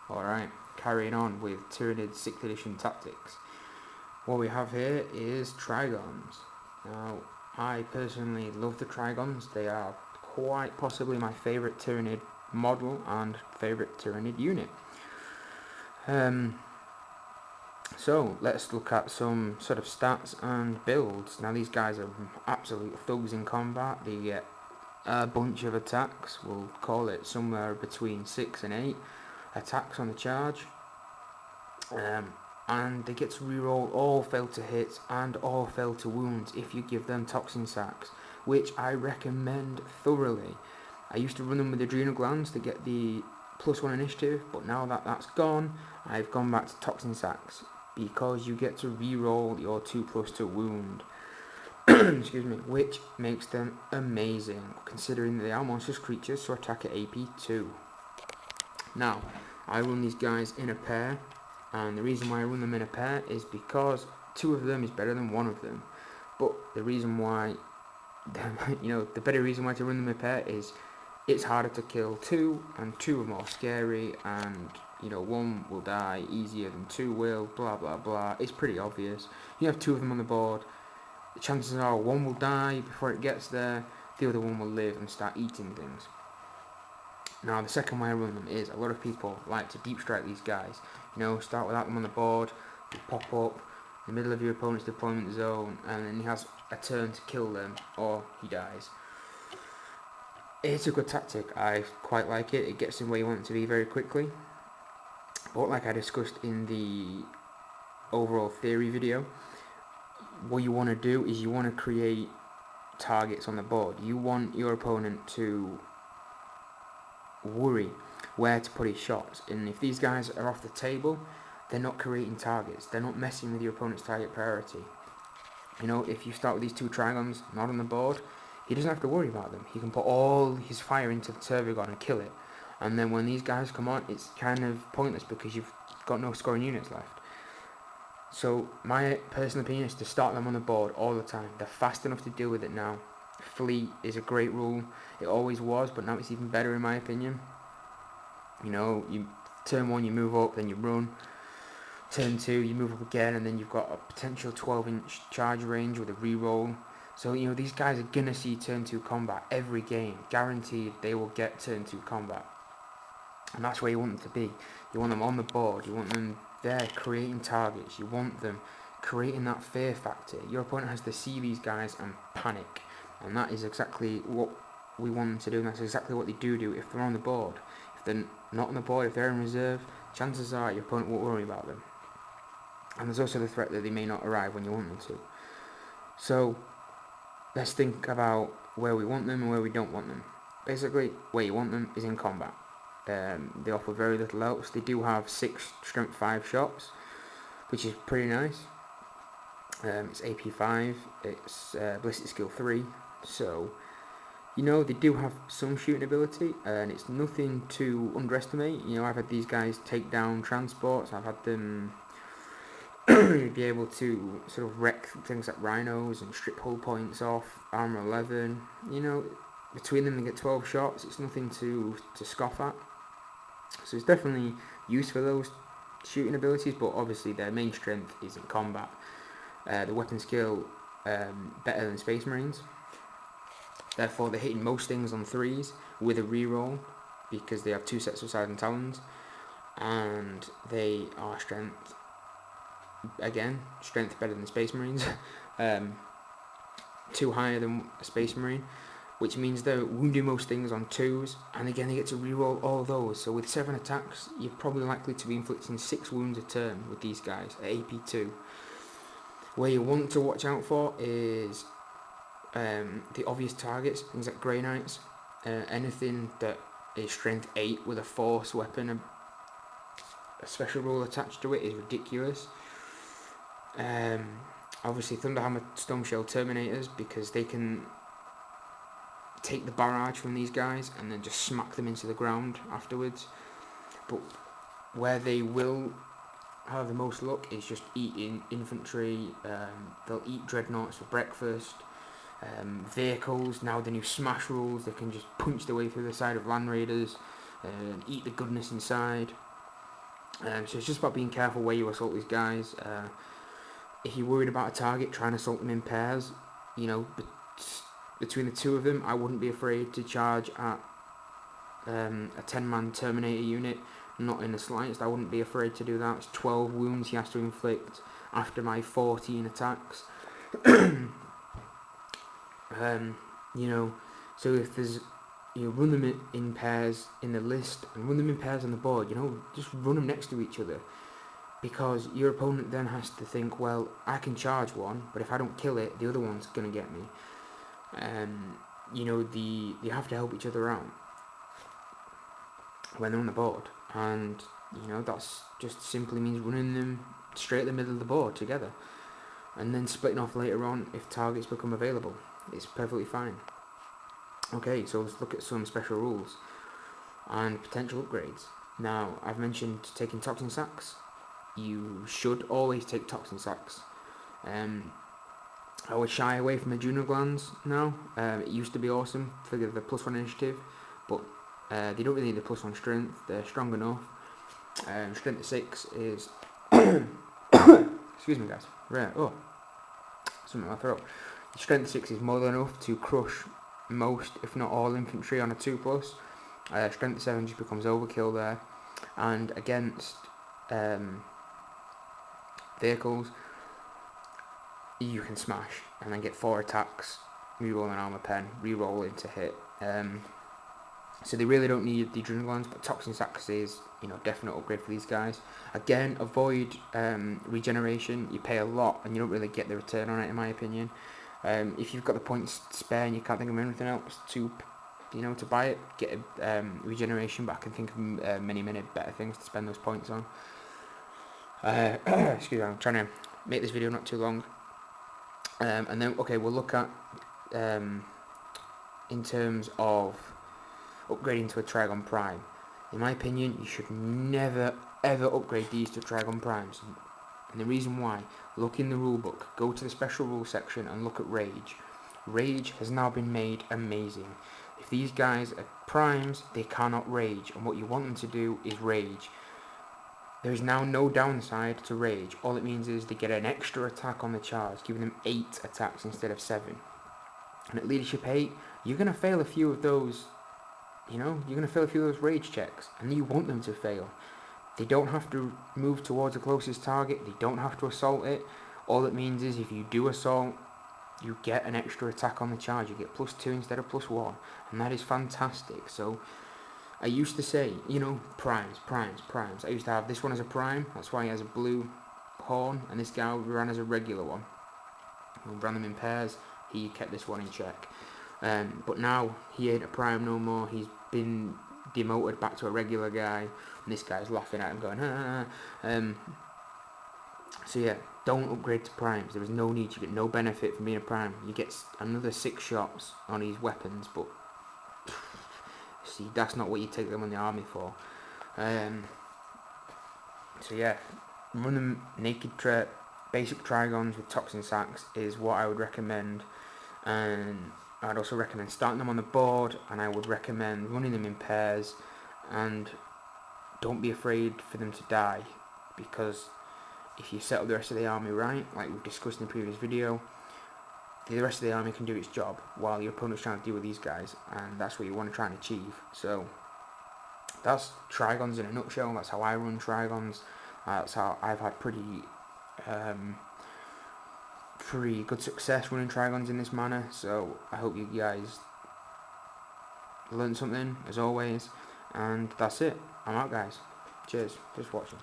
Alright, carrying on with Tyranid 6th edition tactics. What we have here is Trygons. Now, I personally love the Trygons. They are quite possibly my favourite Tyranid model and favourite Tyranid unit. So let's look at some sort of stats and builds. Now these guys are absolute thugs in combat. They get a bunch of attacks. We'll call it somewhere between 6 and 8 attacks on the charge. And they get to reroll all fail to hits and all fail to wounds if you give them toxin sacks, which I recommend thoroughly. I used to run them with adrenal glands to get the +1 initiative, but now that that's gone, I've gone back to toxin sacks because you get to reroll your 2+2 wound. Excuse me, which makes them amazing considering they are monstrous creatures, so attack at AP 2. Now, I run these guys in a pair, and the reason why I run them in a pair is because 2 of them is better than 1 of them. But the reason why, the better reason why to run them in a pair is it's harder to kill 2, and 2 are more scary, and 1 will die easier than 2 will, blah blah blah. It's pretty obvious. You have 2 of them on the board, the chances are 1 will die before it gets there, the other 1 will live and start eating things. Now the second way I run them is, a lot of people like to deep strike these guys. Start without them on the board, you pop up in the middle of your opponent's deployment zone, and then he has a turn to kill them, or he dies. It's a good tactic, I quite like it, it gets him where you want it to be very quickly. But like I discussed in the overall theory video, what you want to do is you want to create targets on the board. You want your opponent to worry where to put his shots, and if these guys are off the table, they're not creating targets, they're not messing with your opponent's target priority. If you start with these 2 Trygons not on the board, he doesn't have to worry about them. He can put all his fire into the Tyranid and kill it, and then when these guys come on, it's kind of pointless because you've got no scoring units left. So my personal opinion is to start them on the board all the time. They're fast enough to deal with it now. Fleet is a great rule, it always was, but now it's even better in my opinion. You turn 1 you move up, then you run. Turn 2 you move up again, and then you've got a potential 12-inch charge range with a reroll. So these guys are gonna see turn 2 combat every game, guaranteed. They will get turn 2 combat, and that's where you want them to be. You want them on the board, you want them there creating targets, you want them creating that fear factor. Your opponent has to see these guys and panic, and that is exactly what we want them to do, and that's exactly what they do if they're on the board. If they're not on the board, if they're in reserve, chances are your opponent won't worry about them. And there's also the threat that they may not arrive when you want them to. So let's think about where we want them and where we don't want them. Basically, where you want them is in combat. They offer very little else. They do have 6 strength 5 shots, which is pretty nice. It's AP 5, it's ballistic skill 3, so they do have some shooting ability, and it's nothing to underestimate. I've had these guys take down transports, I've had them be able to sort of wreck things like rhinos and strip hull points off, armor 11. Between them they get 12 shots, it's nothing to scoff at. So it's definitely used for those shooting abilities, but obviously their main strength is in combat. The weapon skill better than Space Marines, therefore they're hitting most things on 3s with a reroll because they have 2 sets of sides and talons, and they are strength better than Space Marines, 2 higher than a Space Marine, which means they're wounding most things on 2s, and again they get to reroll all those. So with 7 attacks, you're probably likely to be inflicting 6 wounds a turn with these guys at AP 2. Where you want to watch out for is the obvious targets, things like Grey Knights, anything that is strength 8 with a force weapon, a special rule attached to it is ridiculous. Obviously Thunderhammer Stormshell Terminators, because they can take the barrage from these guys and then just smack them into the ground afterwards. But where they will have the most luck is just eating infantry. They'll eat dreadnoughts for breakfast. Vehicles, now the new smash rules, they can just punch their way through the side of land raiders and eat the goodness inside. So it's just about being careful where you assault these guys. If you're worried about a target, try and assault them in pairs. You know, between the two of them, I wouldn't be afraid to charge at a 10-man Terminator unit. Not in the slightest. I wouldn't be afraid to do that. It's 12 wounds he has to inflict after my 14 attacks. You know, so if there's, you run them in pairs in the list and run them in pairs on the board. You know, just run them next to each other, because your opponent then has to think, well, I can charge one, but if I don't kill it, the other one's gonna get me. You know, you have to help each other out when they're on the board, and you know that's just simply means running them straight at the middle of the board together, and then splitting off later on if targets become available. It's perfectly fine. Okay, so let's look at some special rules and potential upgrades. Now, I've mentioned taking toxin sacks. You should always take toxin sacks. I would shy away from adrenal glands now. It used to be awesome for the +1 initiative, but they don't really need the +1 strength. They're strong enough. Strength 6 is excuse me, guys. Right. Oh, something in my throat. Strength 6 is more than enough to crush most, if not all, infantry on a 2+. Strength 7 just becomes overkill there, and against vehicles, you can smash and then get 4 attacks, reroll an armor pen, reroll into hit. So they really don't need the adrenal glands, but toxin sacks is, you know, definite upgrade for these guys. Again, avoid regeneration. You pay a lot and you don't really get the return on it, in my opinion. If you've got the points spare and you can't think of anything else to, you know, to buy it, get regeneration. But I can think of many better things to spend those points on. Excuse me, I'm trying to make this video not too long. And then, okay, we'll look at in terms of upgrading to a Trygon Prime. In my opinion, you should never ever upgrade these to Trygon Primes. And the reason why, look in the rulebook, go to the special rules section and look at Rage. Rage has now been made amazing. If these guys are primes, they cannot rage, and what you want them to do is rage. There is now no downside to Rage. All it means is they get an extra attack on the charge, giving them 8 attacks instead of 7. And at Leadership 8, you're going to fail a few of those, you know, you're going to fail a few of those rage checks, and you want them to fail. They don't have to move towards the closest target, they don't have to assault it. All it means is if you do assault, you get an extra attack on the charge. You get +2 instead of +1, and that is fantastic. So I used to say, you know, primes. I used to have this one as a prime, that's why he has a blue horn, and this guy ran as a regular one. We ran them in pairs, he kept this one in check. But now he ain't a prime no more. He's been demoted back to a regular guy, and this guy's laughing at him going, so yeah, don't upgrade to primes. There is no need. You get no benefit from being a prime. You get another 6 shots on his weapons, but see, that's not what you take them on the army for. So yeah, run them naked basic Trygons with toxin sacks is what I would recommend, and I'd also recommend starting them on the board, and I would recommend running them in pairs, and don't be afraid for them to die, because if you set up the rest of the army right, like we've discussed in the previous video, the rest of the army can do its job while your opponent's trying to deal with these guys, and that's what you want to try and achieve. So that's Trygons in a nutshell. That's how I run Trygons. That's how I've had pretty good success running Trygons in this manner. So I hope you guys learned something, as always, and that's it. I'm out, guys. Cheers. Just watching.